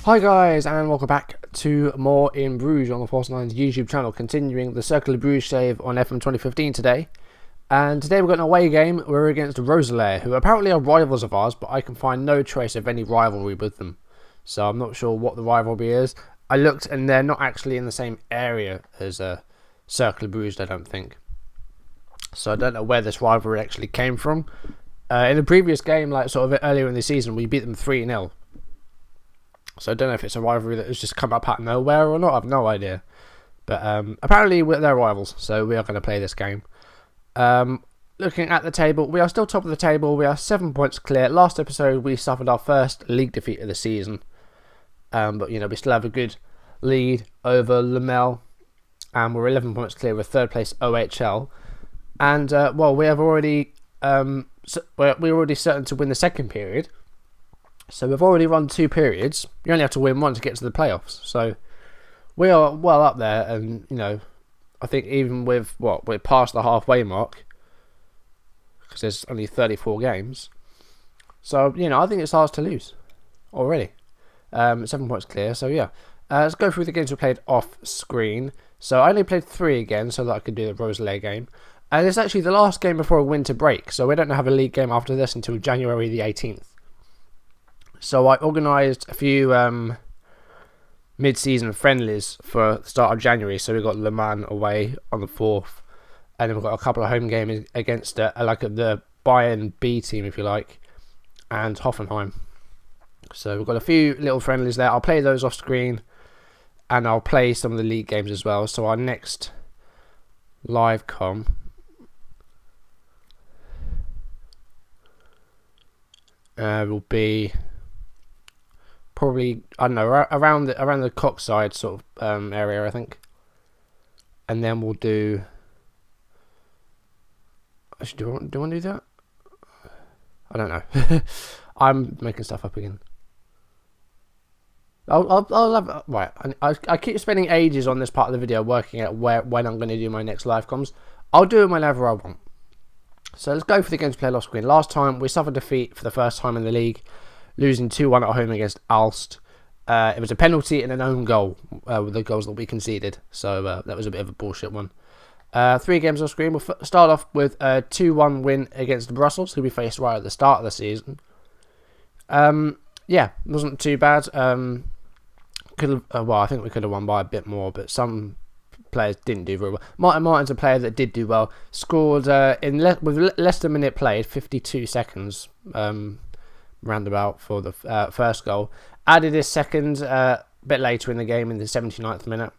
Hi guys, and welcome back to more in Bruges on the Force 9's YouTube channel, continuing the Cercle Brugge save on FM 2015 today. And today we've got an away game. We're against Roeselare, who apparently are rivals of ours, but I can find no trace of any rivalry with them. So I'm not sure what the rivalry is. I looked and they're not actually in the same area as Cercle Brugge, I don't think. So I don't know where this rivalry actually came from. In the previous game, like sort of earlier in the season, we beat them 3-0. So I don't know if it's a rivalry that has just come up out of nowhere or not. I've no idea. But apparently they're rivals, so we are going to play this game. Looking at the table, we are still top of the table. We are 7 points clear. Last episode, we suffered our first league defeat of the season. But, you know, we still have a good lead over Lamel. And we're 11 points clear with third place OHL. And, well, we have already... we're already certain to win the second period. So we've already run 2 periods. You only have to win one to get to the playoffs. So we are well up there. And, you know, I think even with, we're past the halfway mark. Because there's only 34 games. So, you know, I think it's ours to lose already. 7 points clear. So, yeah. Let's go through the games we played off screen. So I only played 3 again so that I could do the Roeselare game. And it's actually the last game before a winter break. So we don't have a league game after this until January the 18th. So I organised a few mid-season friendlies for the start of January. So we got Le Mans away on the 4th. And then we've got a couple of home games against like the Bayern B team, if you like. And Hoffenheim. So we've got a few little friendlies there. I'll play those off screen. And I'll play some of the league games as well. So our next live com... will be... probably, I don't know, around the Cockside sort of area, I think. And then we'll do... Actually, do I want to do that? I don't know. I'm making stuff up again. I'll have... Right, I keep spending ages on this part of the video working out when I'm going to do my next live comms. I'll do it whenever I want. So let's go for the games played off screen. Last time, we suffered defeat for the first time in the league, losing 2-1 at home against Aalst. It was a penalty and an own goal with the goals that we conceded. So that was a bit of a bullshit one. 3 games off screen. We'll start off with a 2-1 win against Brussels, who we faced right at the start of the season. Yeah, wasn't too bad. Well, I think we could have won by a bit more, but some players didn't do very well. Martin Martin's a player that did do well. Scored with less than a minute played, 52 seconds roundabout for the first goal. Added his second a bit later in the game in the 79th minute.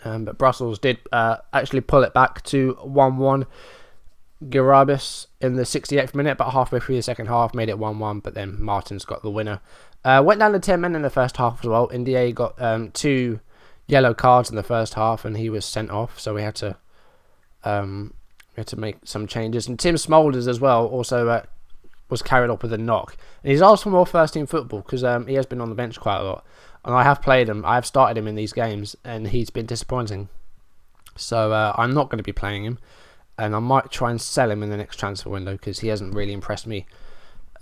But Brussels did actually pull it back to 1-1. Garabis in the 68th minute, but halfway through the second half made it 1-1, but then Martins got the winner. Went down to 10 men in the first half as well. India got 2 yellow cards in the first half and he was sent off, so we had to make some changes. And Tim Smolders as well also was carried off with a knock, and he's asked for more first team football because he has been on the bench quite a lot, and I have played him. I have started him in these games and he's been disappointing, so I'm not going to be playing him, and I might try and sell him in the next transfer window because he hasn't really impressed me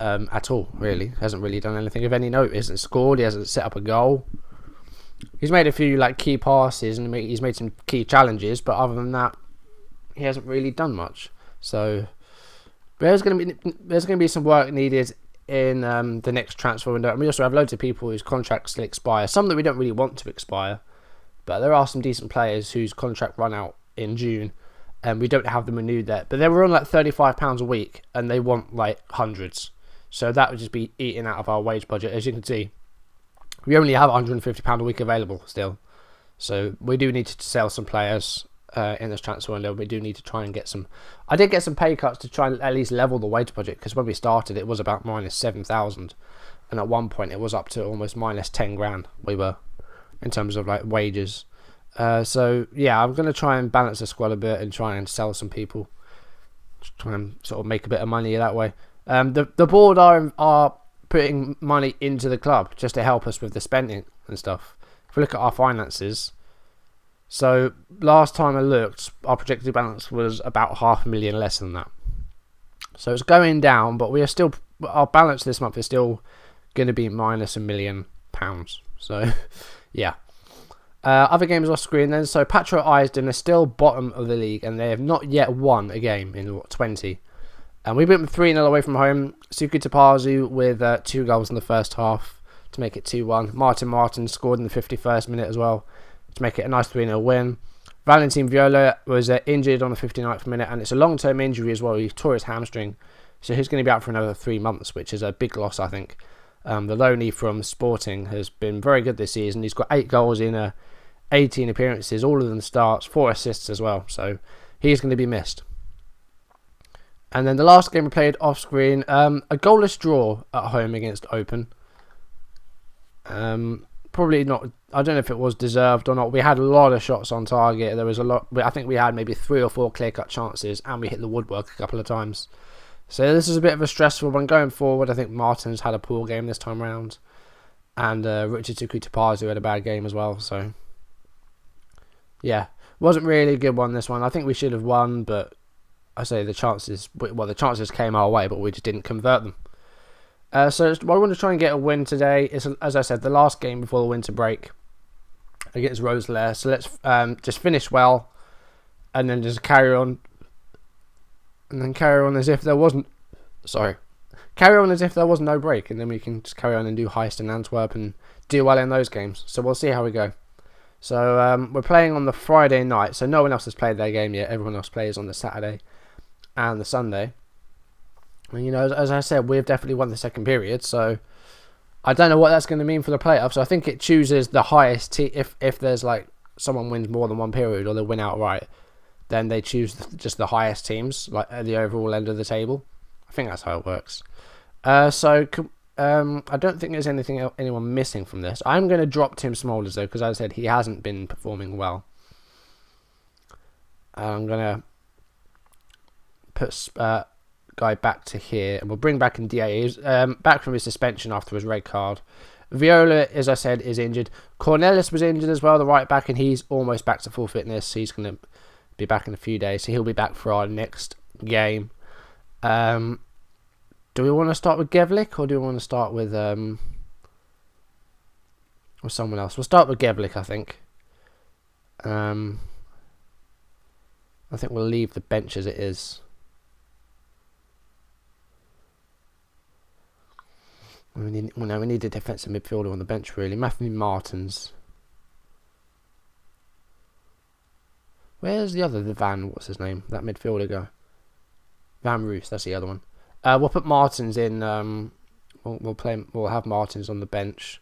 at all. Really hasn't really done anything of any note. He hasn't scored, he hasn't set up a goal. He's made a few like key passes and he's made some key challenges, but other than that, he hasn't really done much. So there's going to be some work needed in the next transfer window. And we also have loads of people whose contracts still expire. Some that we don't really want to expire, but there are some decent players whose contract run out in June, and we don't have them renewed yet. But they were on like £35 a week, and they want like hundreds. So that would just be eating out of our wage budget, as you can see. We only have £150 a week available still. So we do need to sell some players in this transfer window. We do need to try and get some... I did get some pay cuts to try and at least level the wage budget, because when we started it was about minus 7,000. And at one point it was up to almost minus 10 grand we were in terms of like wages. So yeah, I'm going to try and balance the squad a bit and try and sell some people. Try and sort of make a bit of money that way. The board are putting money into the club just to help us with the spending and stuff. If we look at our finances, so last time I looked, our projected balance was about £500,000 less than that. So it's going down, but we are still, our balance this month is still going to be minus £1 million £6. So, yeah. Other games off screen then. So, Patro Isden are still bottom of the league, and they have not yet won a game in 20. And we went 3-0 away from home. Suku Tapazu with 2 goals in the first half to make it 2-1. Martin scored in the 51st minute as well to make it a nice 3-0 win. Valentin Viola was injured on the 59th minute, and it's a long-term injury as well. He tore his hamstring, so he's going to be out for another 3 months, which is a big loss, I think. The loanee from Sporting has been very good this season. He's got 8 goals in 18 appearances, all of them starts, 4 assists as well, so he's going to be missed. And then the last game we played off screen, a goalless draw at home against Open. Probably not. I don't know if it was deserved or not. We had a lot of shots on target. There was a lot. I think we had maybe 3 or 4 clear-cut chances, and we hit the woodwork a couple of times. So this is a bit of a stressful one going forward. I think Martin's had a poor game this time round, and Richard Tuku-Tapazu had a bad game as well. So yeah, wasn't really a good one this one. I think we should have won, but I say the chances came our way, but we just didn't convert them. So I want to try and get a win today. It's, as I said, the last game before the winter break against Roeselare. So let's just finish well, and then just carry on. And then carry on as if there wasn't. Carry on as if there was no break, and then we can just carry on and do Heist and Antwerp and do well in those games. So we'll see how we go. So we're playing on the Friday night, so no one else has played their game yet. Everyone else plays on the Saturday and the Sunday. And, you know, as I said, we've definitely won the second period, so I don't know what that's going to mean for the playoffs. So I think it chooses the highest team. If there's like someone wins more than one period or they win outright, then they choose just the highest teams, like at the overall end of the table. I think that's how it works. I don't think there's anyone missing from this. I'm going to drop Tim Smolders though, because as I said, he hasn't been performing well. I'm going to put guy back to here, and we'll bring back in DA. He's back from his suspension after his red card. Viola, as I said, is injured. Cornelis was injured as well, the right back, and he's almost back to full fitness. He's going to be back in a few days, so he'll be back for our next game. Do we want to start with Gevlik, or do we want to start with someone else? We'll start with Gevlik, I think. I think we'll leave the bench as it is. We need a defensive midfielder on the bench, really. Matthew Martins. Where's the other? What's his name? That midfielder guy. Van Roos, that's the other one. We'll put Martins in. We'll have Martins on the bench.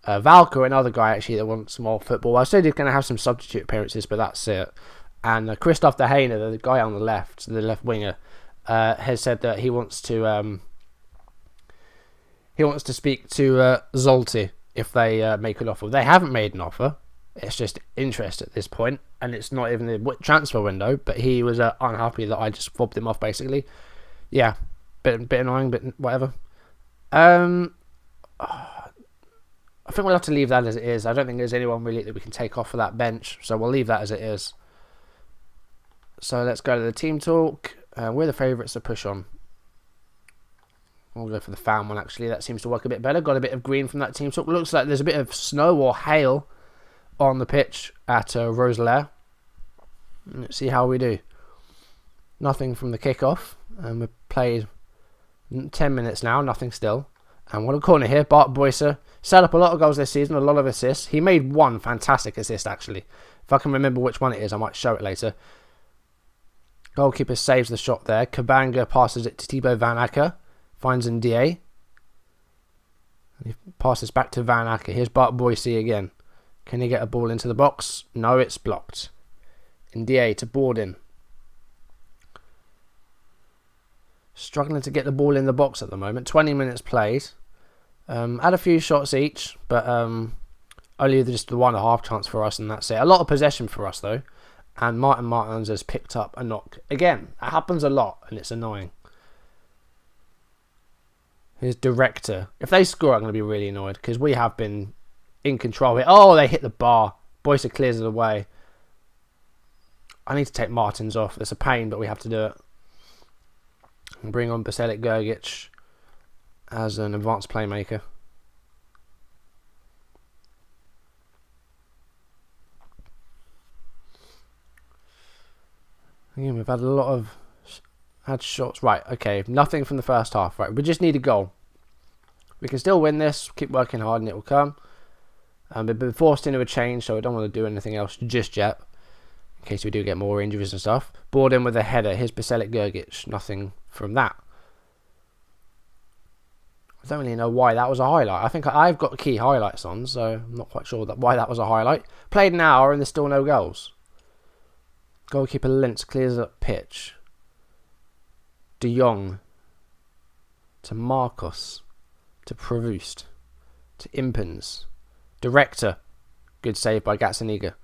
Valko, another guy actually that wants more football. I said he's going to have some substitute appearances, but that's it. And Christoph De Heine, the guy on the left winger, has said that he wants to speak to Zolti if they make an offer. They haven't made an offer. It's just interest at this point, and it's not even the transfer window. But he was unhappy that I just fobbed him off, basically. Yeah, bit annoying, but whatever. I think we'll have to leave that as it is. I don't think there's anyone really that we can take off for that bench, so we'll leave that as it is. So let's go to the team talk. We're the favourites to push on. We'll go for the fan one, actually. That seems to work a bit better. Got a bit of green from that team talk. Looks like there's a bit of snow or hail on the pitch at Roeselare. Let's see how we do. Nothing from the kickoff. And we've played 10 minutes now. Nothing still. And what a corner here. Bart Boyser set up a lot of goals this season. A lot of assists. He made one fantastic assist, actually. If I can remember which one it is, I might show it later. Goalkeeper saves the shot there. Kabanga passes it to Thibaut Van Acker. Finds Ndiaye. And he passes back to Van Acker. Here's Bart Boyser again. Can he get a ball into the box? No, it's blocked. Ndiaye to Borden. Struggling to get the ball in the box at the moment. 20 minutes played. Had a few shots each, but only just the 1.5 chance for us, and that's it. A lot of possession for us, though. And Martin Martins has picked up a knock. Again, it happens a lot, and it's annoying. His director. If they score, I'm going to be really annoyed, because we have been in control here. Oh, they hit the bar. Boyser clears it away. I need to take Martins off. It's a pain, but we have to do it. And bring on Baselik Gergic as an advanced playmaker. Again, we've had a lot of shots. Right, okay, nothing from the first half. Right, we just need a goal. We can still win this. Keep working hard and it will come. We've been forced into a change, so I don't want to do anything else just yet, in case we do get more injuries and stuff. Bored in with a header. Here's Baselic Gergic. Nothing from that. I don't really know why that was a highlight. I think I've got key highlights on, so I'm not quite sure why that was a highlight. Played an hour and there's still no goals. Goalkeeper Lintz clears up pitch. De Jong. To Marcos. To Provost. To Impens. Director. Good save by Gazzaniga.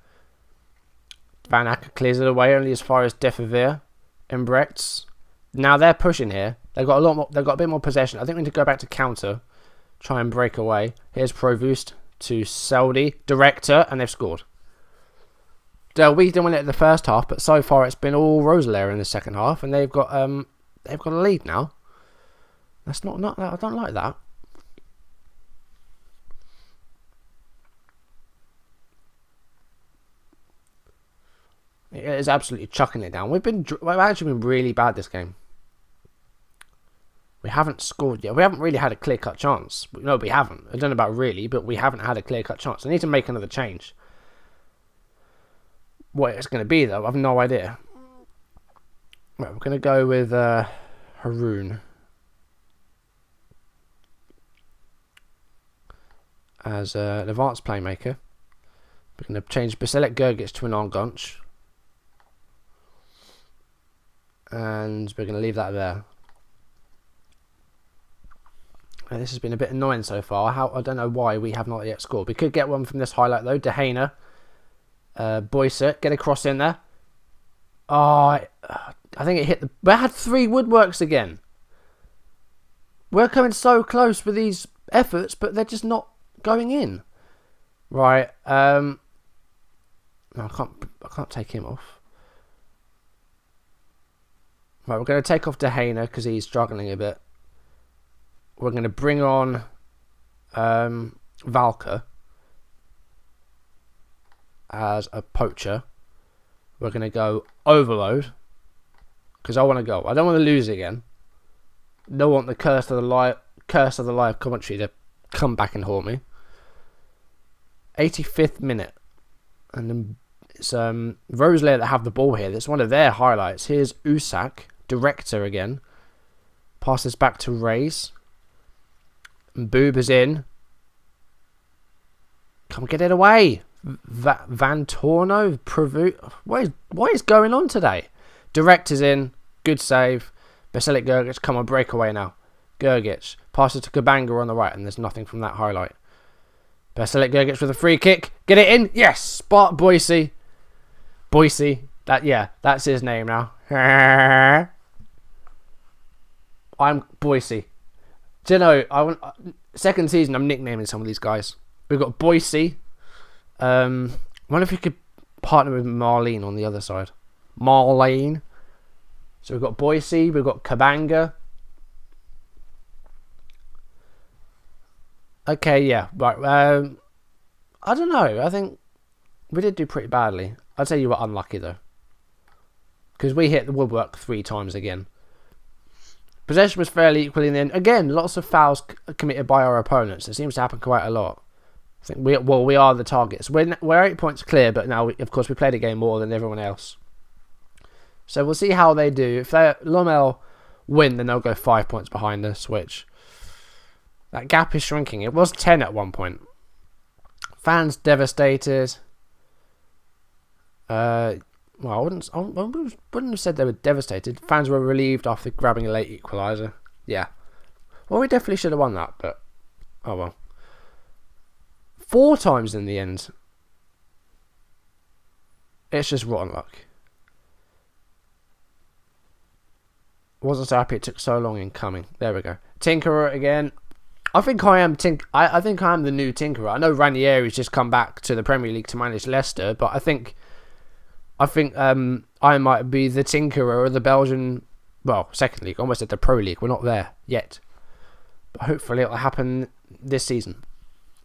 Van Acker clears it away only as far as Defevere. Embrechts. Now they're pushing here. They've got a lot more. They've got a bit more possession. I think we need to go back to counter, try and break away. Here's Provost to Seldy, Director, and they've scored. We didn't win it in the first half, but so far it's been all Roeselare in the second half, and they've got a lead now. That's not I don't like that. It is absolutely chucking it down. We've actually been really bad this game. We haven't scored yet. We haven't really had a clear-cut chance. No, we haven't. I don't know about really, but we haven't had a clear-cut chance. I need to make another change. What it's going to be, though, I have no idea. Right, we're going to go with Haroon as an advanced playmaker. We're going to change Baselic Gergic to an Ongonch. And we're going to leave that there. This has been a bit annoying so far. I don't know why we have not yet scored. We could get one from this highlight though. De Gea, Boyce, get a cross in there. Oh, I think it hit the... We had 3 woodworks again. We're coming so close with these efforts, but they're just not going in. Right. No, I can't take him off. Right, we're going to take off De Gea because he's struggling a bit. We're going to bring on Valka as a poacher. We're going to go Overload because I want to go. I don't want to lose again. Don't want the curse of the live commentary to come back and haunt me. 85th minute, and then it's Roeselare that have the ball here. That's one of their highlights. Here's Usak, Director again. Passes back to Reyes. Boob is in. Come get it away. Van Torno. What is going on today? Director's in. Good save. Baselic Gergic. Come on, breakaway now. Gergic. Passes to Kabanga on the right, and there's nothing from that highlight. Baselic Gergic with a free kick. Get it in. Yes. Spark Boise. That's his name now. I'm Boise. Do you know, second season I'm nicknaming some of these guys. We've got Boise. Wonder if you could partner with Marlene on the other side. Marlene. So we've got Boise, we've got Kabanga. Okay, yeah, right. I don't know. I think we did do pretty badly. I'd say you were unlucky though, because we hit the woodwork 3 times again. Possession was fairly equal in the end. Again, lots of fouls committed by our opponents. It seems to happen quite a lot. I think we are the targets. We're 8 points clear, but now of course we played a game more than everyone else. So we'll see how they do. If Lommel win, then they'll go 5 points behind us, which that gap is shrinking. It was 10 at one point. Fans devastated. Well, I wouldn't have said they were devastated. Fans were relieved after grabbing a late equaliser. Yeah. Well, we definitely should have won that, but oh well. 4 times in the end. It's just rotten luck. Wasn't so happy it took so long in coming. There we go. Tinkerer again. I think I am the new Tinkerer. I know Ranieri's just come back to the Premier League to manage Leicester, but I think I might be the Tinkerer of the Belgian, second league, almost at the Pro League. We're not there yet, but hopefully it'll happen this season.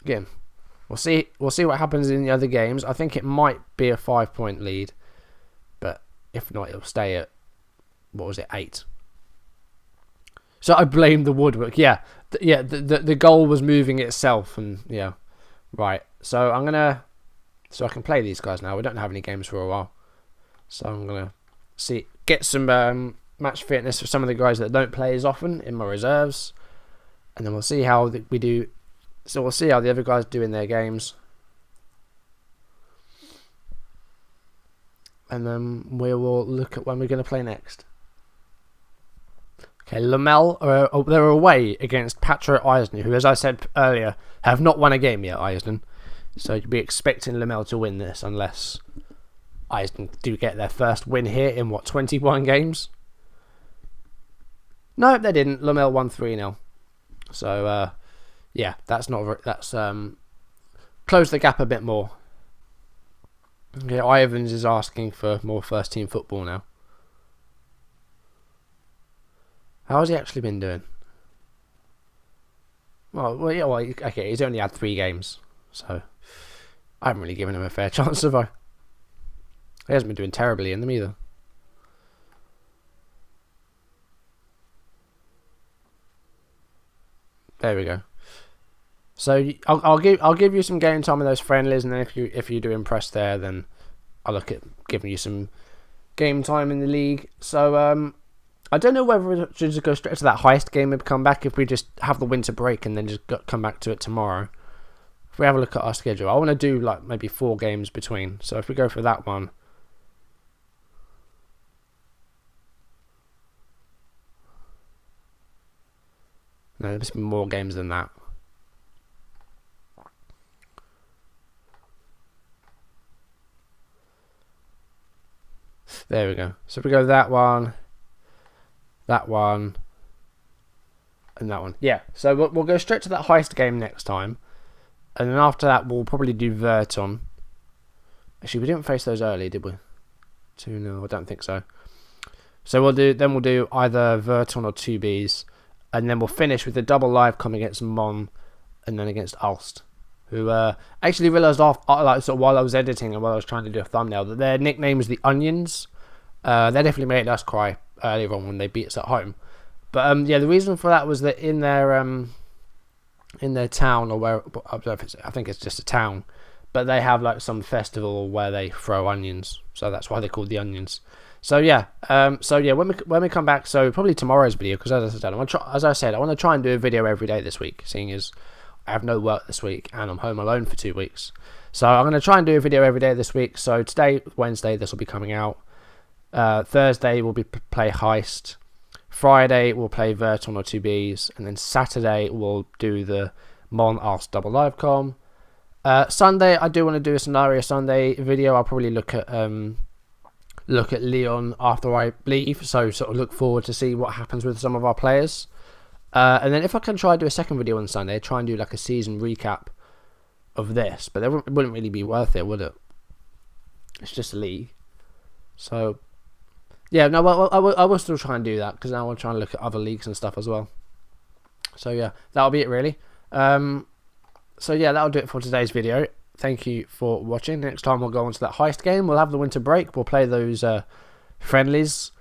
Again, we'll see what happens in the other games. I think it might be a 5-point lead, but If not, it'll stay at, what was it, 8. So I blame the woodwork. Yeah, the goal was moving itself, and yeah, right. So I'm gonna, so I can play these guys now. We don't have any games for a while, so I'm gonna get some match fitness for some of the guys that don't play as often in my reserves, and then we'll see how we do. So we'll see how the other guys do in their games, and then we will look at when we're going to play next. Okay, Lamel, they're away against Patro Eisden, who, as I said earlier, have not won a game yet, Eisden. So you'd be expecting Lamel to win this, unless Eisden do get their first win here in, what, 21 games? No, they didn't. Lamel won 3-0. So, yeah, that's closed the gap a bit more. Okay, Ivans is asking for more first-team football now. How has he actually been doing? Well, yeah, okay, he's only had 3 games, so I haven't really given him a fair chance, have I? He hasn't been doing terribly in them either. There we go. So I'll give you some game time in those friendlies, and then if you do impress there, then I'll look at giving you some game time in the league. So I don't know whether we should just go straight to that heist game and come back if we just have the winter break and then just come back to it tomorrow. If we have a look at our schedule, I want to do like maybe 4 games between. So if we go for that one. No, there must be more games than that. There we go. So if we go that one, and that one. Yeah, so we'll go straight to that heist game next time. And then after that, we'll probably do Verton. Actually, we didn't face those early, did we? 2-0, I don't think so. So we'll do either Verton or 2Bs. And then we'll finish with the double live com against Mon, and then against Ulst, who actually realised sort of while I was editing and while I was trying to do a thumbnail that their nickname was the Onions. They definitely made us cry earlier on when they beat us at home. But yeah, the reason for that was that in their town, or where, I don't know if I think it's just a town, but they have like some festival where they throw onions, so that's why they're called the Onions. So yeah, when we come back, so probably tomorrow's video, because as I said, I want to try and do a video every day this week, seeing as I have no work this week and I'm home alone for 2 weeks. So I'm going to try and do a video every day this week. So today, Wednesday, this will be coming out. Thursday we'll play Heist. Friday we'll play Verton or 2Bs, and then Saturday we'll do the Mon Ars double live com. Sunday I do want to do a Scenario Sunday video. I'll probably look at Lyon after I leave, so sort of look forward to see what happens with some of our players. And then if I can try and do a second video on Sunday, try and do like a season recap of this, but it wouldn't really be worth it, would it? It's just a league. So yeah, no, well, I will still try and do that, because now I'll try and look at other leagues and stuff as well. So yeah, that'll be it really. So yeah, that'll do it for today's video. Thank you for watching. Next time we'll go on to that heist game. We'll have the winter break. We'll play those friendlies,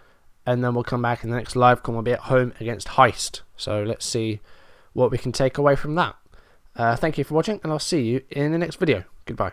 and then we'll come back, and the next live com will be at home against Heist. So let's see what we can take away from that. Thank you for watching, and I'll see you in the next video. Goodbye.